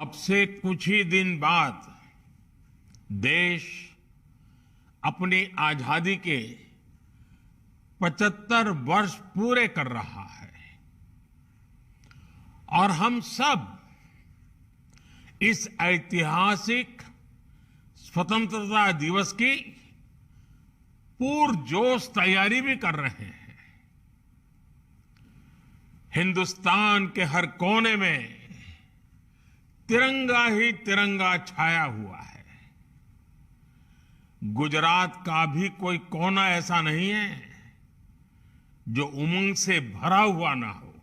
अब से कुछ ही दिन बाद देश अपनी आजादी के 75 वर्ष पूरे कर रहा है और हम सब इस ऐतिहासिक स्वतंत्रता दिवस की पुरजोश तैयारी भी कर रहे हैं। हिंदुस्तान के हर कोने में तिरंगा ही तिरंगा छाया हुआ है। गुजरात का भी कोई कोना ऐसा नहीं है जो उमंग से भरा हुआ ना हो,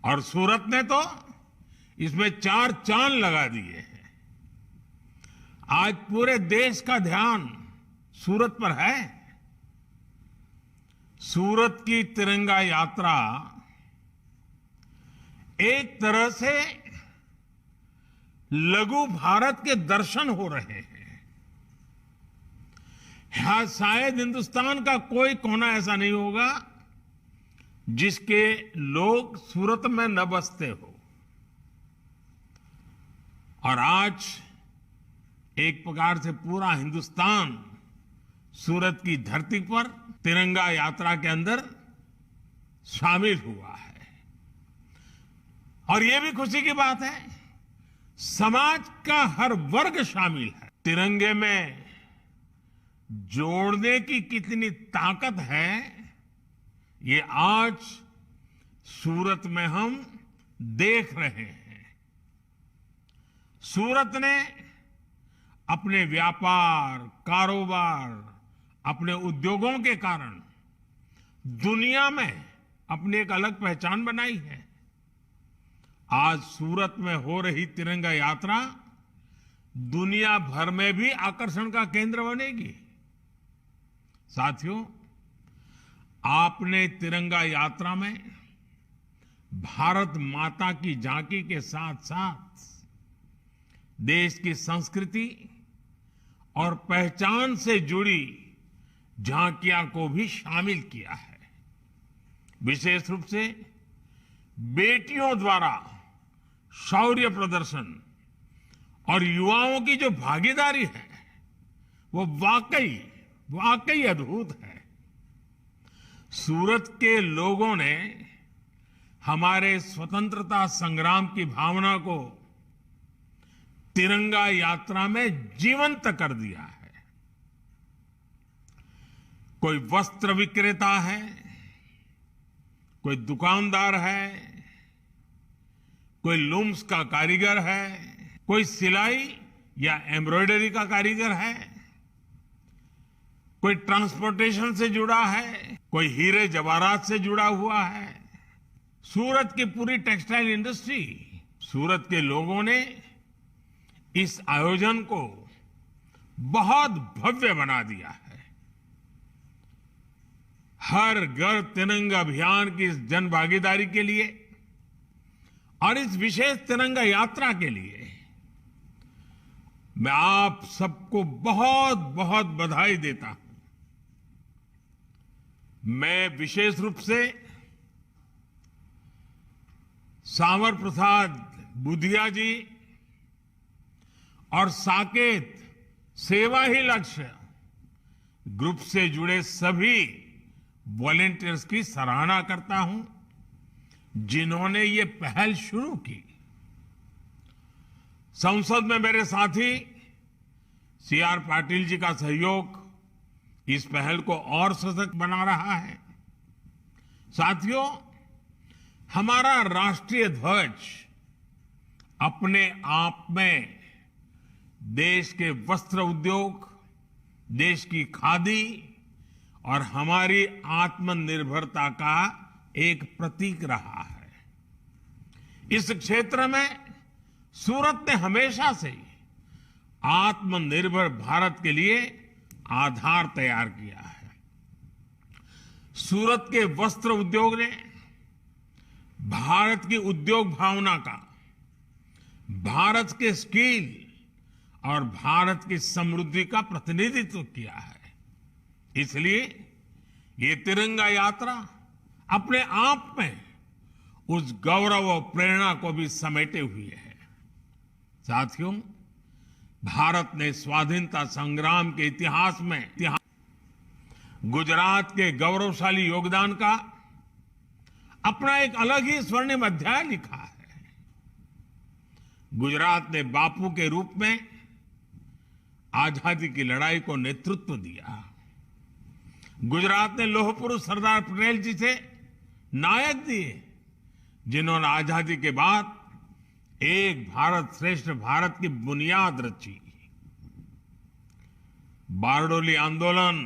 और सूरत ने तो इसमें 4 चांद लगा दिए हैं। आज पूरे देश का ध्यान सूरत पर है। सूरत की तिरंगा यात्रा एक तरह से लघु भारत के दर्शन हो रहे हैं। यहां शायद हिंदुस्तान का कोई कोना ऐसा नहीं होगा जिसके लोग सूरत में न बसते हो। और आज एक प्रकार से पूरा हिंदुस्तान सूरत की धरती पर तिरंगा यात्रा के अंदर शामिल हुआ है। और यह भी खुशी की बात है, समाज का हर वर्ग शामिल है। तिरंगे में जोड़ने की कितनी ताकत है, ये आज सूरत में हम देख रहे हैं। सूरत ने अपने व्यापार, कारोबार, अपने उद्योगों के कारण दुनिया में अपनी एक अलग पहचान बनाई है। आज सूरत में हो रही तिरंगा यात्रा दुनिया भर में भी आकर्षण का केंद्र बनेगी। साथियों, आपने तिरंगा यात्रा में भारत माता की झांकी के साथ साथ देश की संस्कृति और पहचान से जुड़ी झांकियां को भी शामिल किया है। विशेष रूप से बेटियों द्वारा शौर्य प्रदर्शन और युवाओं की जो भागीदारी है वो वाकई अद्भुत है। सूरत के लोगों ने हमारे स्वतंत्रता संग्राम की भावना को तिरंगा यात्रा में जीवंत कर दिया है। कोई वस्त्र विक्रेता है, कोई दुकानदार है, कोई लूम्स का कारीगर है, कोई सिलाई या एम्ब्रॉयडरी का कारीगर है, कोई ट्रांसपोर्टेशन से जुड़ा है, कोई हीरे जवाहरात से जुड़ा हुआ है। सूरत की पूरी टेक्सटाइल इंडस्ट्री, सूरत के लोगों ने इस आयोजन को बहुत भव्य बना दिया है। हर घर तिरंगा अभियान की इस जन भागीदारी के लिए और इस विशेष तिरंगा यात्रा के लिए मैं आप सबको बहुत बहुत बधाई देता हूं। मैं विशेष रूप से सांवर प्रसाद बुधिया जी और साकेत सेवा ही लक्ष्य ग्रुप से जुड़े सभी वॉलेंटियर्स की सराहना करता हूं, जिन्होंने ये पहल शुरू की। संसद में मेरे साथी CR पाटिल जी का सहयोग इस पहल को और सशक्त बना रहा है। साथियों, हमारा राष्ट्रीय ध्वज अपने आप में देश के वस्त्र उद्योग, देश की खादी और हमारी आत्मनिर्भरता का एक प्रतीक रहा है। इस क्षेत्र में सूरत ने हमेशा से आत्मनिर्भर भारत के लिए आधार तैयार किया है। सूरत के वस्त्र उद्योग ने भारत की उद्योग भावना का, भारत के स्किल और भारत की समृद्धि का प्रतिनिधित्व किया है। इसलिए ये तिरंगा यात्रा अपने आप में उस गौरव और प्रेरणा को भी समेटे हुए है। साथियों, भारत ने स्वाधीनता संग्राम के इतिहास में गुजरात के गौरवशाली योगदान का अपना एक अलग ही स्वर्णिम अध्याय लिखा है। गुजरात ने बापू के रूप में आजादी की लड़ाई को नेतृत्व दिया। गुजरात ने लौह पुरुष सरदार पटेल जी से नायक दिए, जिन्होंने आजादी के बाद एक भारत श्रेष्ठ भारत की बुनियाद रची। बारडोली आंदोलन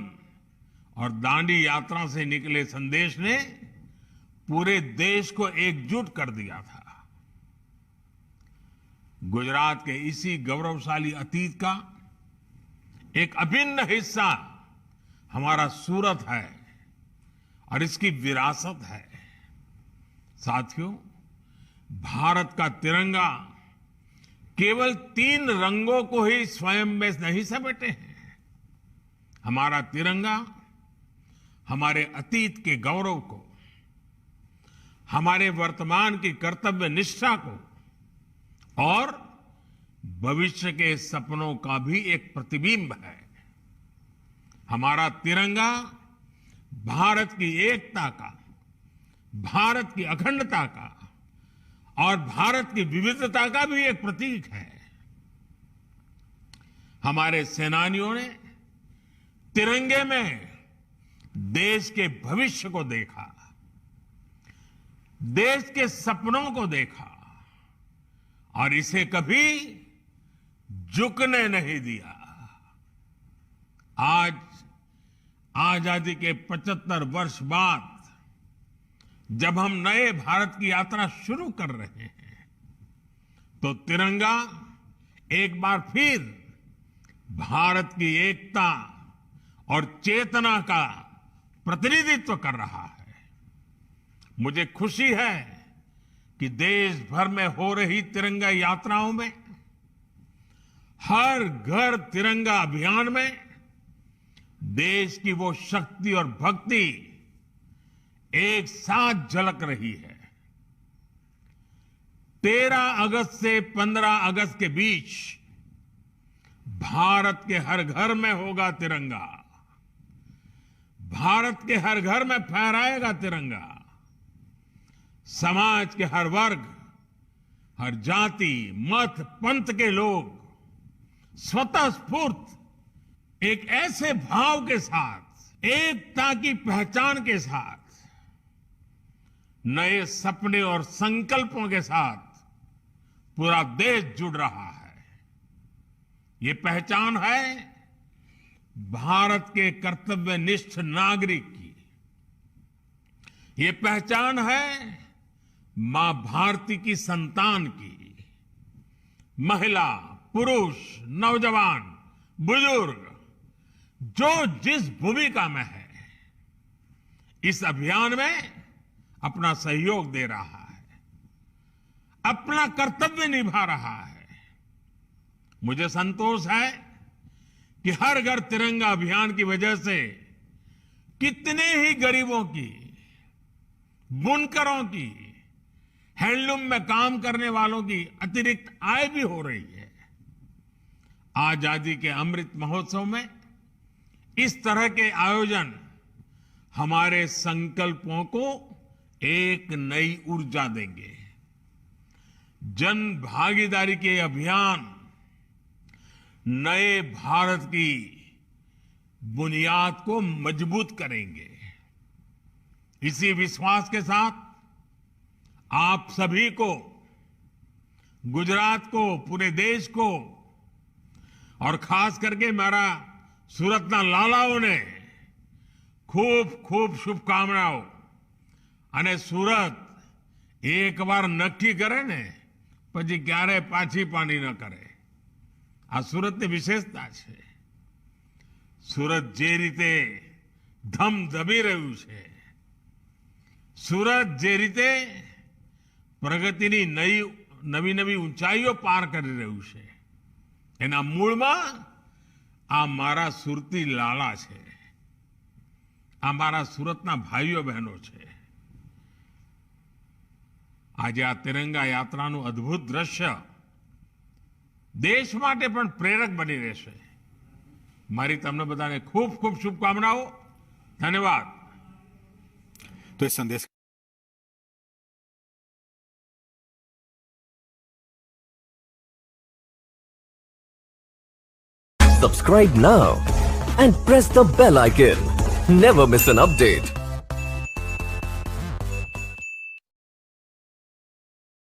और दांडी यात्रा से निकले संदेश ने पूरे देश को एकजुट कर दिया था। गुजरात के इसी गौरवशाली अतीत का एक अभिन्न हिस्सा हमारा सूरत है और इसकी विरासत है। साथियों, भारत का तिरंगा केवल 3 रंगों को ही स्वयं में नहीं समेटे हैं। हमारा तिरंगा हमारे अतीत के गौरव को, हमारे वर्तमान की कर्तव्य निष्ठा को और भविष्य के सपनों का भी एक प्रतिबिंब है। हमारा तिरंगा भारत की एकता का, भारत की अखंडता का और भारत की विविधता का भी एक प्रतीक है। हमारे सेनानियों ने तिरंगे में देश के भविष्य को देखा, देश के सपनों को देखा और इसे कभी झुकने नहीं दिया। आज आजादी के 75 वर्ष बाद जब हम नए भारत की यात्रा शुरू कर रहे हैं, तो तिरंगा एक बार फिर भारत की एकता और चेतना का प्रतिनिधित्व कर रहा है। मुझे खुशी है कि देश भर में हो रही तिरंगा यात्राओं में, हर घर तिरंगा अभियान में देश की वो शक्ति और भक्ति एक साथ झलक रही है। 13 अगस्त से 15 अगस्त के बीच भारत के हर घर में होगा तिरंगा, भारत के हर घर में फहराएगा तिरंगा। समाज के हर वर्ग, हर जाति, मत, पंथ के लोग स्वतः स्फूर्त एक ऐसे भाव के साथ, एकता की पहचान के साथ, नए सपने और संकल्पों के साथ पूरा देश जुड़ रहा है। ये पहचान है भारत के कर्तव्यनिष्ठ नागरिक की। ये पहचान है मां भारती की संतान की। महिला, पुरुष, नौजवान, बुजुर्ग जो जिस भूमिका में है, इस अभियान में अपना सहयोग दे रहा है, अपना कर्तव्य निभा रहा है। मुझे संतोष है कि हर घर तिरंगा अभियान की वजह से कितने ही गरीबों की, बुनकरों की, हैंडलूम में काम करने वालों की अतिरिक्त आय भी हो रही है। आजादी के अमृत महोत्सव में इस तरह के आयोजन हमारे संकल्पों को एक नई ऊर्जा देंगे। जन भागीदारी के अभियान नए भारत की बुनियाद को मजबूत करेंगे। इसी विश्वास के साथ आप सभी को, गुजरात को, पूरे देश को और खास करके मेरा सूरतना लालाओने खूब खूब शुभकामनाओं। અને સુરત એક વાર નક્કી કરે ને પછી ક્યારે પાછી પાણી ન કરે, આ સુરતની વિશેષતા છે। સુરત જે રીતે ધમધમી રહ્યું છે, સુરત જે રીતે પ્રગતિની નવી નવી ઊંચાઈઓ પાર કરી રહ્યું છે, એના મૂળમાં આ મારા સુરતી લાલા છે, આ મારા સુરતના ભાઈઓ બહેનો છે। આજે આ તિરંગા યાત્રાનું અદ્ભુત દ્રશ્ય દેશ માટે પણ પ્રેરક બની રહેશે. મારી તમને બધાને ખૂબ ખૂબ શુભકામનાઓ. ધન્યવાદ. તો એ સંદેશ Subscribe now and press the bell icon. Never miss an update.